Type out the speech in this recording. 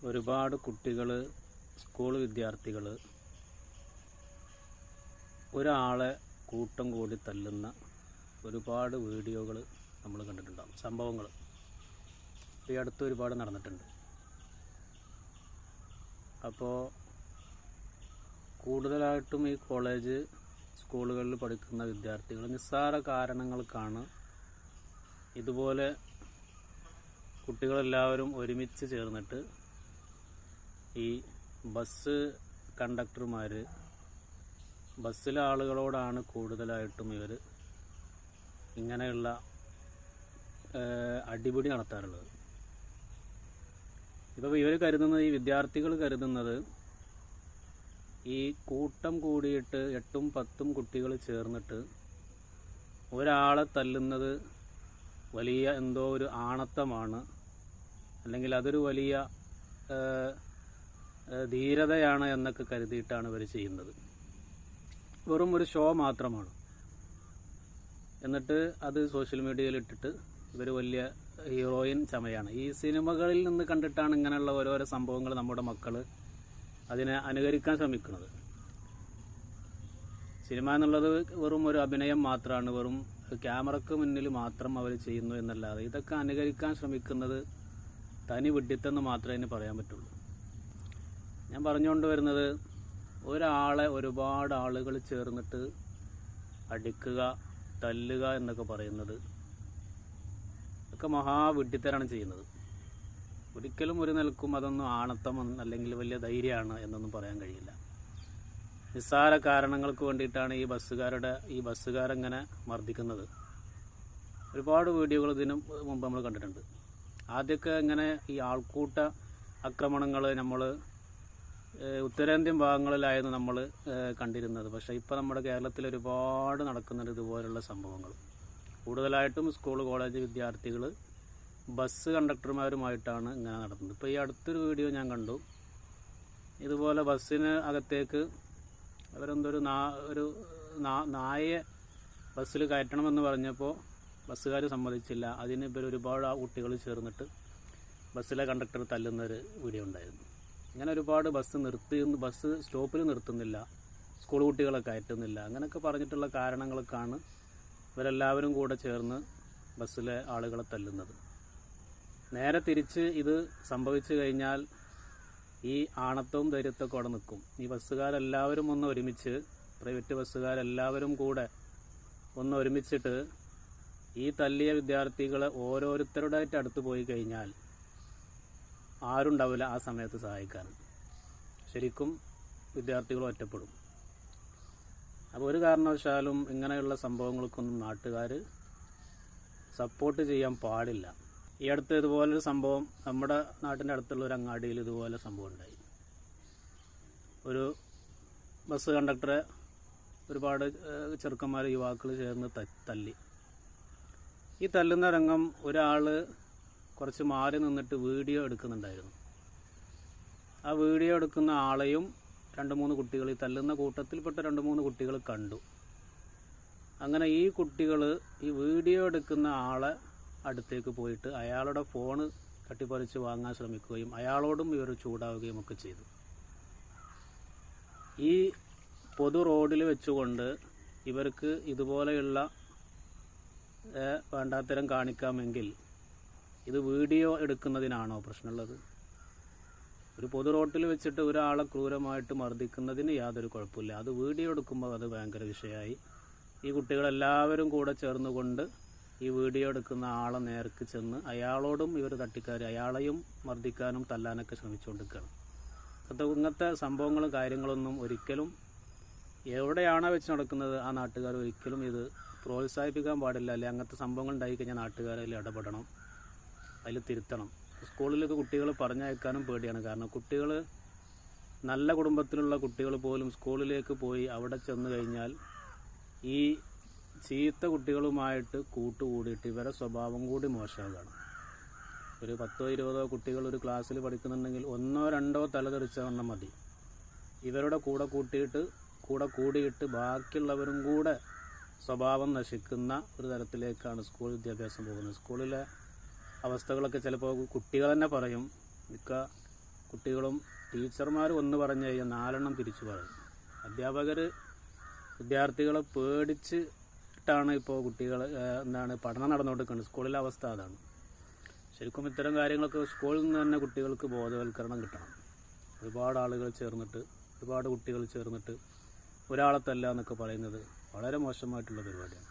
ഒരുപാട് കുട്ടികൾ, സ്കൂൾ വിദ്യാർത്ഥികൾ ഒരാളെ കൂട്ടം കൂടി തല്ലുന്ന ഒരുപാട് വീഡിയോകൾ നമ്മൾ കണ്ടിട്ടുണ്ടാകും. സംഭവങ്ങൾ ഈ അടുത്ത് ഒരുപാട് നടന്നിട്ടുണ്ട്. അപ്പോൾ കൂടുതലായിട്ടും ഈ കോളേജ് സ്കൂളുകളിൽ പഠിക്കുന്ന വിദ്യാർത്ഥികൾ നിസ്സാര കാരണങ്ങൾക്കാണ് ഇതുപോലെ കുട്ടികളെല്ലാവരും ഒരുമിച്ച് ചേർന്നിട്ട് ഈ ബസ് കണ്ടക്ടർമാർ, ബസ്സിലെ ആളുകളോടാണ് കൂടുതലായിട്ടും ഇവർ ഇങ്ങനെയുള്ള അടിപിടി നടത്താറുള്ളത്. ഇപ്പോൾ ഇവർ കരുതുന്നത്, ഈ വിദ്യാർത്ഥികൾ കരുതുന്നത്, ഈ കൂട്ടം കൂടിയിട്ട് 8-10 കുട്ടികൾ ചേർന്നിട്ട് ഒരാളെ തല്ലുന്നത് വലിയ എന്തോ ഒരു ആണത്തമാണ്, അല്ലെങ്കിൽ അതൊരു വലിയ ധീരതയാണ് എന്നൊക്കെ കരുതിയിട്ടാണ് ഇവർ ചെയ്യുന്നത്. വെറും ഒരു ഷോ മാത്രമാണ്. എന്നിട്ട് അത് സോഷ്യൽ മീഡിയയിൽ ഇട്ടിട്ട് ഇവർ വലിയ ഹീറോയിൻ ചമയാണ്. ഈ സിനിമകളിൽ നിന്ന് കണ്ടിട്ടാണ് ഇങ്ങനെയുള്ള ഓരോരോ സംഭവങ്ങൾ നമ്മുടെ മക്കൾ അതിനെ അനുകരിക്കാൻ ശ്രമിക്കുന്നത്. സിനിമ എന്നുള്ളത് വെറും ഒരു അഭിനയം മാത്രമാണ്, വെറും ക്യാമറയ്ക്ക് മുന്നിൽ മാത്രം അവർ ചെയ്യുന്നു എന്നല്ലാതെ ഇതൊക്കെ അനുകരിക്കാൻ ശ്രമിക്കുന്നത് തനി വിഡ്ഢിത്തെന്ന് മാത്രമേ അതിന് പറയാൻ പറ്റുള്ളൂ. ഞാൻ പറഞ്ഞുകൊണ്ട് വരുന്നത്, ഒരാളെ ഒരുപാട് ആളുകൾ ചേർന്നിട്ട് അടിക്കുക, തല്ലുക എന്നൊക്കെ പറയുന്നത് ഒക്കെ മഹാവിഡ്ഢിത്തരാണ് ചെയ്യുന്നത്. ഒരിക്കലും ഒരു നിലക്കും അതൊന്നും ആണത്തം അല്ലെങ്കിൽ വലിയ ധൈര്യമാണ് എന്നൊന്നും പറയാൻ കഴിയില്ല. നിസ്സാര കാരണങ്ങൾക്ക് വേണ്ടിയിട്ടാണ് ഈ ബസ്സുകാരങ്ങനെ മർദ്ദിക്കുന്നത്. ഒരുപാട് വീഡിയോകൾ ഇതിനു മുമ്പ് നമ്മൾ കണ്ടിട്ടുണ്ട്. ആദ്യമൊക്കെ ഇങ്ങനെ ഈ ആൾക്കൂട്ട ആക്രമണങ്ങൾ നമ്മൾ ഉത്തരേന്ത്യൻ ഭാഗങ്ങളിലായിരുന്നു നമ്മൾ കണ്ടിരുന്നത്. പക്ഷേ ഇപ്പോൾ നമ്മുടെ കേരളത്തിൽ ഒരുപാട് നടക്കുന്നുണ്ട് ഇതുപോലുള്ള സംഭവങ്ങൾ. കൂടുതലായിട്ടും സ്കൂൾ കോളേജ് വിദ്യാർത്ഥികൾ ബസ് കണ്ടക്ടർമാരുമായിട്ടാണ് ഇങ്ങനെ നടത്തുന്നത്. ഇപ്പോൾ ഈ അടുത്തൊരു വീഡിയോ ഞാൻ കണ്ടു. ഇതുപോലെ ബസ്സിന് അകത്തേക്ക് അവരെന്തൊരു നായയെ ബസ്സിൽ കയറ്റണമെന്ന് പറഞ്ഞപ്പോൾ ബസ്സുകാർ സമ്മതിച്ചില്ല. അതിന് ഇവർ ഒരുപാട് കുട്ടികൾ ചേർന്നിട്ട് ബസ്സിലെ കണ്ടക്ടർ തല്ലുന്നൊരു വീഡിയോ ഉണ്ടായിരുന്നു. ഇങ്ങനെ ഒരുപാട് ബസ് സ്റ്റോപ്പിൽ നിർത്തുന്നില്ല, സ്കൂൾ കുട്ടികളെ കയറ്റുന്നില്ല, അങ്ങനെയൊക്കെ പറഞ്ഞിട്ടുള്ള കാരണങ്ങൾക്കാണ് ഇവരെല്ലാവരും കൂടെ ചേർന്ന് ബസ്സിലെ ആളുകളെ തല്ലുന്നത്. നേരെ തിരിച്ച് ഇത് സംഭവിച്ചു കഴിഞ്ഞാൽ ഈ ആണത്തവും ധൈര്യത്തൊക്കെ അവിടെ നിൽക്കും. ഈ ബസ്സുകാരെല്ലാവരും ഒന്ന് ഒരുമിച്ച്, പ്രൈവറ്റ് ബസ്സുകാരെല്ലാവരും കൂടെ ഒന്ന് ഒരുമിച്ചിട്ട് ഈ തല്ലിയ വിദ്യാർത്ഥികളെ ഓരോരുത്തരുടെയായിട്ട് അടുത്ത് പോയി കഴിഞ്ഞാൽ ആരുണ്ടാവില്ല ആ സമയത്ത് സഹായിക്കാൻ. ശരിക്കും വിദ്യാർത്ഥികൾ ഒറ്റപ്പെടും. അപ്പോൾ ഒരു കാരണവശാലും ഇങ്ങനെയുള്ള സംഭവങ്ങൾക്കൊന്നും നാട്ടുകാർ സപ്പോർട്ട് ചെയ്യാൻ പാടില്ല. ഈ അടുത്ത് ഇതുപോലൊരു സംഭവം നമ്മുടെ നാട്ടിൻ്റെ അടുത്തുള്ള ഒരു അങ്ങാടിയിൽ ഇതുപോലെ സംഭവം ഉണ്ടായി. ഒരു ബസ് കണ്ടക്ടറെ ഒരുപാട് ചെറുക്കന്മാർ, യുവാക്കൾ ചേർന്ന് തല്ലി. ഈ തല്ലുന്ന രംഗം ഒരാൾ കുറച്ച് മാറി നിന്നിട്ട് വീഡിയോ എടുക്കുന്നുണ്ടായിരുന്നു. ആ വീഡിയോ എടുക്കുന്ന ആളെയും 2-3 കുട്ടികൾ, ഈ തല്ലുന്ന കൂട്ടത്തിൽപ്പെട്ട 2-3 കുട്ടികൾ കണ്ടു. അങ്ങനെ ഈ കുട്ടികൾ ഈ വീഡിയോ എടുക്കുന്ന ആളെ അടുത്തേക്ക് പോയിട്ട് അയാളുടെ ഫോണ് തട്ടിപ്പറിച്ച് വാങ്ങാൻ ശ്രമിക്കുകയും അയാളോടും ഇവർ ചൂടാവുകയും ഒക്കെ ചെയ്തു. ഈ പൊതു റോഡിൽ വെച്ചുകൊണ്ട് ഇവർക്ക് ഇതുപോലെയുള്ള വേണ്ടാത്തരം കാണിക്കാമെങ്കിൽ ഇത് വീഡിയോ എടുക്കുന്നതിനാണോ പ്രശ്നമുള്ളത്? ഒരു പൊതു റോട്ടിൽ വെച്ചിട്ട് ഒരാളെ ക്രൂരമായിട്ട് മർദ്ദിക്കുന്നതിന് യാതൊരു കുഴപ്പമില്ല. അത് വീഡിയോ എടുക്കുമ്പോൾ അത് ഭയങ്കര വിഷയമായി. ഈ കുട്ടികളെല്ലാവരും കൂടെ ചേർന്നുകൊണ്ട് ഈ വീഡിയോ എടുക്കുന്ന ആളെ നേർക്ക് ചെന്ന് അയാളോടും ഇവർ തട്ടിക്കയറി അയാളെയും മർദ്ദിക്കാനും തല്ലാനൊക്കെ ശ്രമിച്ചുകൊണ്ടിരിക്കുകയാണ്. ഇങ്ങനത്തെ സംഭവങ്ങളും കാര്യങ്ങളൊന്നും ഒരിക്കലും എവിടെയാണോ വെച്ച് നടക്കുന്നത് ആ നാട്ടുകാർ ഒരിക്കലും ഇത് പ്രോത്സാഹിപ്പിക്കാൻ പാടില്ല. അല്ലെങ്കിൽ അങ്ങനത്തെ സംഭവങ്ങൾ ഉണ്ടായിക്കഴിഞ്ഞാൽ നാട്ടുകാർ അതിൽ ഇടപെടണം, അതിൽ തിരുത്തണം. സ്കൂളിലേക്ക് കുട്ടികൾ പറഞ്ഞയക്കാനും പേടിയാണ്. കാരണം കുട്ടികൾ, നല്ല കുടുംബത്തിലുള്ള കുട്ടികൾ പോലും സ്കൂളിലേക്ക് പോയി അവിടെ ചെന്ന് കഴിഞ്ഞാൽ ഈ ചീത്ത കുട്ടികളുമായിട്ട് കൂട്ടുകൂടിയിട്ട് ഇവരെ സ്വഭാവം കൂടി മോശമാകാണ്. ഒരു 10-20 കുട്ടികൾ ഒരു ക്ലാസ്സിൽ പഠിക്കുന്നുണ്ടെങ്കിൽ 1-2 തലതെറിച്ചെണ്ണം മതി. ഇവരുടെ കൂടെ കൂടിയിട്ട് ബാക്കിയുള്ളവരും കൂടെ സ്വഭാവം നശിക്കുന്ന ഒരു തരത്തിലേക്കാണ് സ്കൂൾ വിദ്യാഭ്യാസം പോകുന്നത്. സ്കൂളിലെ അവസ്ഥകളൊക്കെ ചിലപ്പോൾ കുട്ടികൾ തന്നെ പറയും, കുട്ടികളും ടീച്ചർമാർ ഒന്ന് പറഞ്ഞു കഴിഞ്ഞാൽ 4 എണ്ണം തിരിച്ചു പറയും. അധ്യാപകർ വിദ്യാർത്ഥികളെ പേടിച്ചിട്ടാണ് ഇപ്പോൾ കുട്ടികൾ പഠനം നടന്നുകൊണ്ടിരിക്കുന്നത്. സ്കൂളിലെ അവസ്ഥ അതാണ്. ശരിക്കും ഇത്തരം കാര്യങ്ങളൊക്കെ സ്കൂളിൽ നിന്ന് തന്നെ കുട്ടികൾക്ക് ബോധവൽക്കരണം കിട്ടണം. ഒരുപാട് ആളുകൾ ചേർന്നിട്ട്, ഒരുപാട് കുട്ടികൾ ചേർന്നിട്ട് ഒരാളെ തല്ല എന്നൊക്കെ പറയുന്നത് വളരെ മോശമായിട്ടുള്ള പരിപാടിയാണ്.